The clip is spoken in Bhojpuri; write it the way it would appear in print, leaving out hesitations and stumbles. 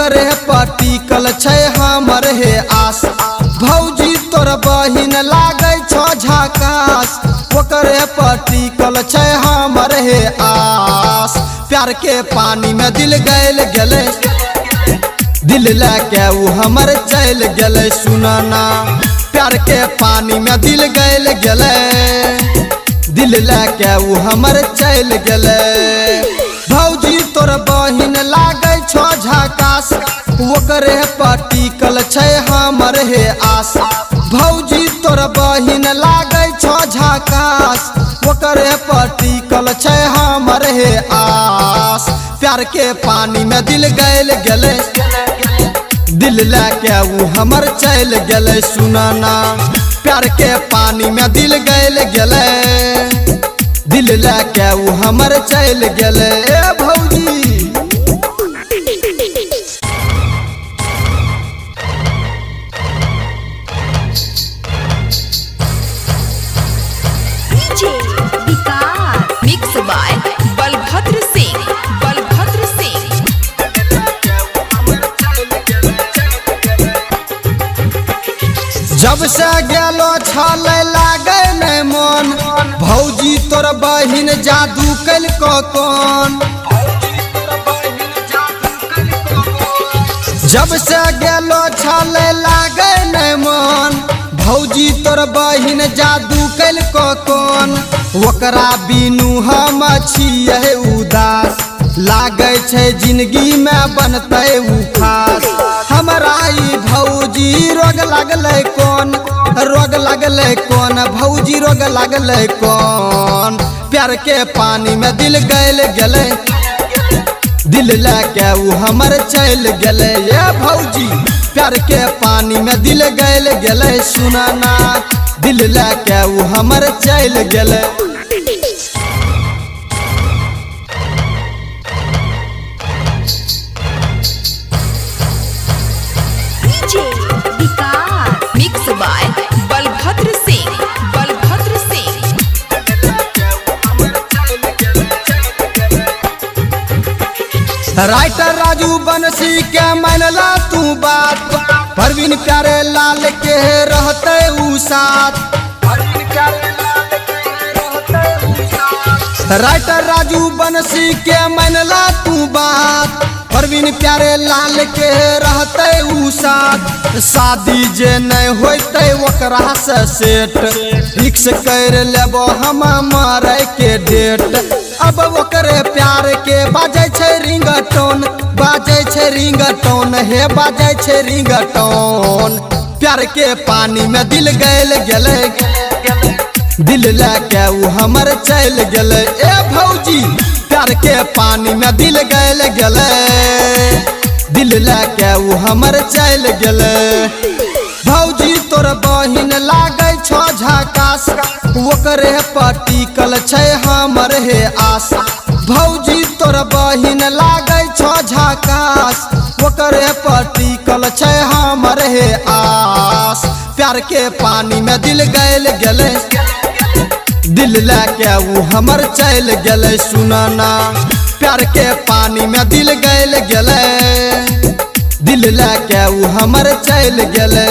ओकरे पटिकल छै हमर हे आस। भौजी तोर बहिन लागे छो झकास, ओकरे पटिकल छै हमर हे आस। प्यार के पानी में दिल गैल गेले, दिल लेके उ हमर चल गेले सुनाना। प्यार के पानी में दिल गैल गेले, दिल लेके उ हमर चल गेले। भौजी तोर बहिन लागे छो झकास, ओकरे पटिकल छै हमर हे आस। भौजी तोर बहिन लागे छो झकास, ओकरे पटिकल छै हमर हे आस। प्यार के पानी में दिल गैल गेले, दिल लेके उ हमर चल गेले सुनाना। प्यार के पानी में दिल गैल गेले, दिल लेके उ हमर चल गेले। ए भौजी DJ Vikas mix by Balbhadra Singh, Balbhadra Singh. जब से गेलो छले लागे नहीं मन, भौजी तोर बहिन जादू कैल कौन। जब से गेलो छले लागे नहीं मन, भौजी तोर बहिन जादू कैल कौन। ओकरा बिनु हम छियै उदास, लागे छै जिंदगी में बनते उ खास। हमरा ई भौजी रोग लगले कौन, रोग लगले कौन, भौजी रोग लगले कौन। प्यार के पानी में दिल गैल गेले, दिल लेके उ हमर चल गेले। ये भौजी प्यार के पानी में दिल गैल गेले सुनाना, दिल लेके उ हमर चल गेले। DJ Vikas mix by Balbhadra Singh, Balbhadra Singh. Writer Raju Bansi के मानला तू बात, परवीन प्यारे लाल के रहते उ साथ। राइटर राजू बंसी के मानला तू बात, परवीन प्यारे लाल के रहते उ साथ। शादी जे नहीं होते ओकरा से सेट, फिक्स कर लेबो हम मारे के डेट। अब ओकरे प्यार के बाजे छै रिंगटोन, बाजे छै रिंगटोन, हे बाजे छै रिंगटोन। प्यार के पानी में दिल गैल गेले, दिल लेके उ हमर चल गेले। ए भौजी प्यार के पानी में दिल गैल गेले, दिल लेके उ हमर चल गेले। भौजी तोर बहिन लागे छो झकास, ओकरे पटिकल छै हमर हे आस। भौजी तोर बहिन लागे छो झकास, ओकरे पटिकल छै हमर हे आस। प्यार के पानी में दिल गैल गेले, दिल लेके उ हमर चल गेले सुनाना। प्यार के पानी में दिल गैल गेले, दिल लेके उ हमर चल गेले।